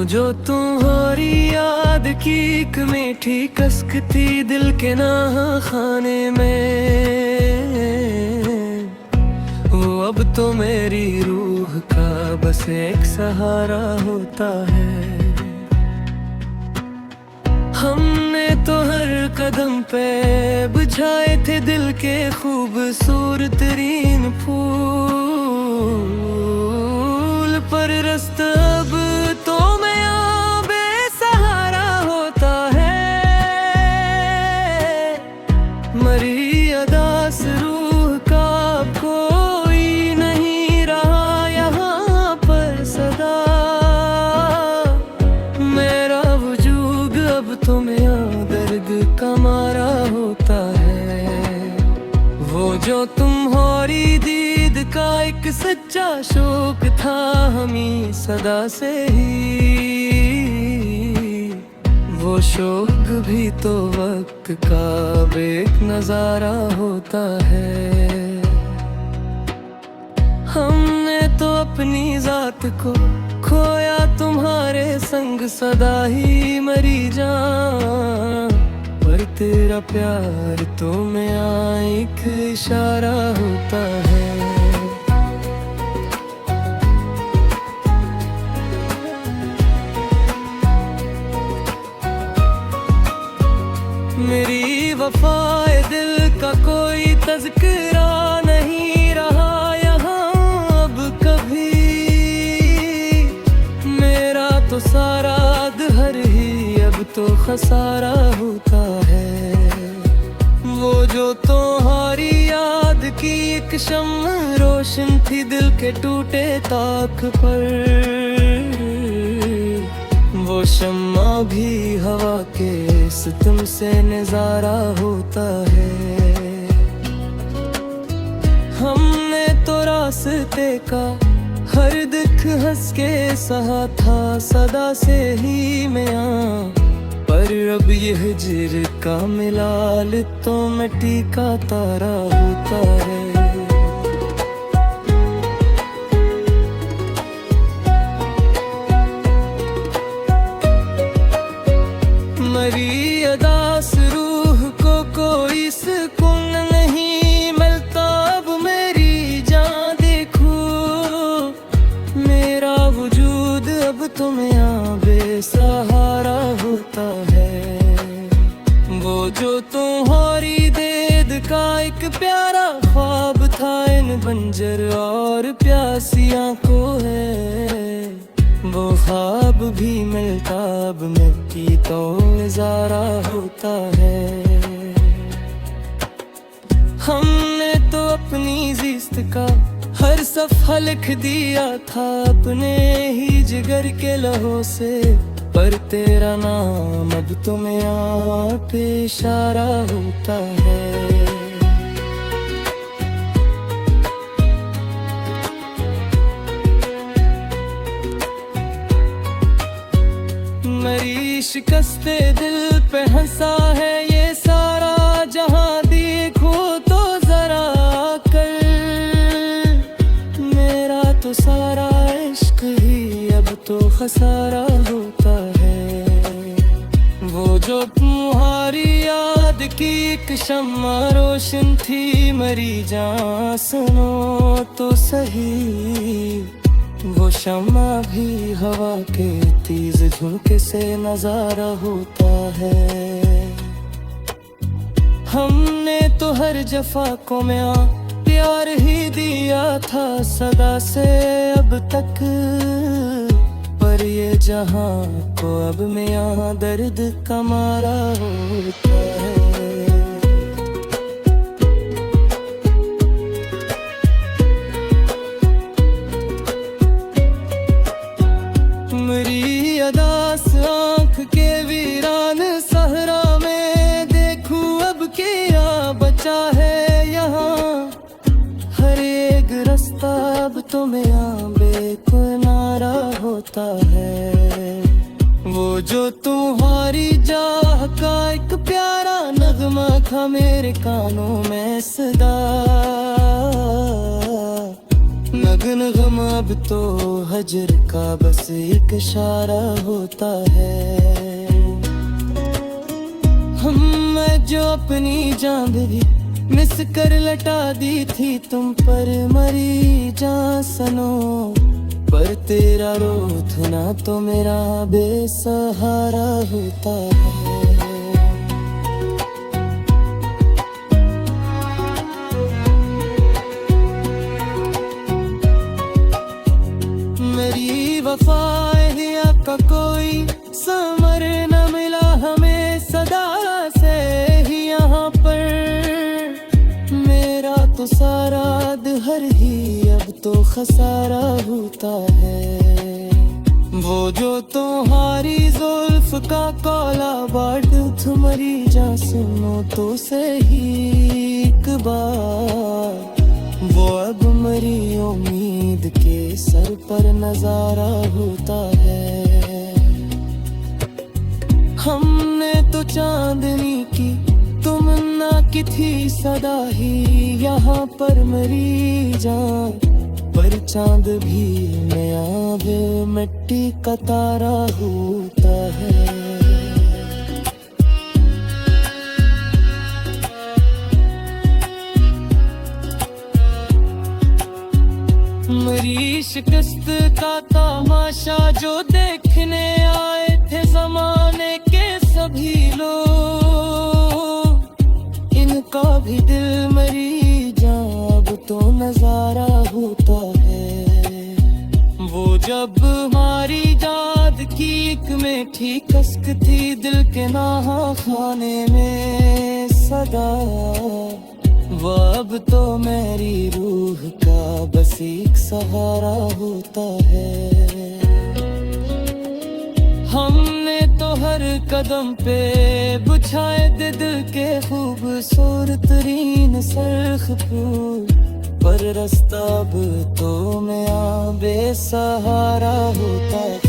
जो तुम्हारी याद की एक मीठी कसक थी दिल के खाने में, वो अब तो मेरी रूह का बस एक सहारा होता है। हमने तो हर कदम पे बुझाए थे दिल के खूबसूरत तरीन फूल, पर रास्ता अब तो मैं बेसहारा होता है। मरी अदास रूह का कोई नहीं रहा यहाँ पर सदा, मेरा वजूद अब तो मेरा दर्द का मारा होता है। वो जो तुम्हारी दीद का एक सच्चा शौक था हमें सदा से ही, वो शौक भी तो वक्त का एक नजारा होता है। हमने तो अपनी जात को खोया तुम्हारे संग सदा ही मरी जान, पर तेरा प्यार तो मेरा एक इशारा होता है। मेरी वफाए दिल का कोई तज़किरा नहीं रहा यहाँ अब कभी, मेरा तो सारा दहर ही अब तो खसारा होता है। वो जो तुम्हारी याद की एक शम्मा रोशन थी दिल के टूटे ताक पर, वो शम्मा भी हवा के सितम से नजारा होता है। हमने तो रास्ते का हर दुख हंस के सहा था सदा से ही मैं, पर अब ये हिजर का मिलाल तो मिट्टी का तारा होता है। मरी अदास रूह को कोई सुकून नहीं मिलता अब मेरी जान देखो, मेरा वजूद अब तो मेरा बेसहारा होता है। वो जो तुम्हारी दीद का एक प्यारा ख्वाब था इन बंजर और प्यासी आंखों है, वो ख्वाब भी मिलता अब मिट्टी तो नजारा होता है। हमने तो अपनी जिस्त का हर सफ़ा लिख दिया था अपने ही जिगर के लहू से, पर तेरा नाम अब तो मेरा पे इशारा होता है। मेरी शिकस्ते दिल पे हंसा है ये सारा जहां, देखो तो जरा कर, मेरा तो सारा इश्क ही अब तो खसारा होता है। वो जो तुम्हारी याद की एक शम्मा रोशन थी मरी जान सुनो तो सही, वो शम्मा भी हवा के तेज झोंके से नजारा होता है। हमने तो हर जफा को मैं प्यार ही दिया था सदा से अब तक, पर ये जहां को अब मैं यहाँ दर्द का मारा होता है। मेरी अदास आँख के वीरान सहरा में देखूं अब क्या बचा है यहाँ, हर एक रास्ता अब तो मेरा बेकिनारा होता है। वो जो तुम्हारी चाह का एक प्यारा नगमा था मेरे कानों में सदा, न लगन गम अब तो हजर का बस एक इशारा होता है। मैं जो अपनी जान भी मिस कर लटा दी थी तुम पर, मरी जान सनो पर तेरा रोना तो मेरा बेसहारा होता है। मेरी वफाइया का कोई समर न मिला हमें सदा से ही यहाँ पर। मेरा तो सारा दहर ही अब तो खसारा होता है। वो जो तुम्हारी जुल्फ का कौला बाट तुम्हारी जा सुनो तो सही एक बार। वो अब मरी उम्मीद के सर पर नजारा होता है। हमने तो चांदनी की तुमन्ना की थी सदा ही यहाँ पर मरी जान, पर चांद भी नया भी मिट्टी का तारा होता है। मेरी शिकस्त का तमाशा जो देखने आए थे जमाने के सभी लोग, इनका भी दिल मेरी जान अब तो नजारा होता है। वो जब हमारी याद की एक मीठी कसक थी दिल के नाहा खाने में सदा, वो अब तो मेरी रूह का बस एक सहारा होता है। हमने तो हर कदम पे बुझाए दिल के खूबसूरत तरीन सरख फूल, पर रास्ता अब तो मैं बेसहारा होता है।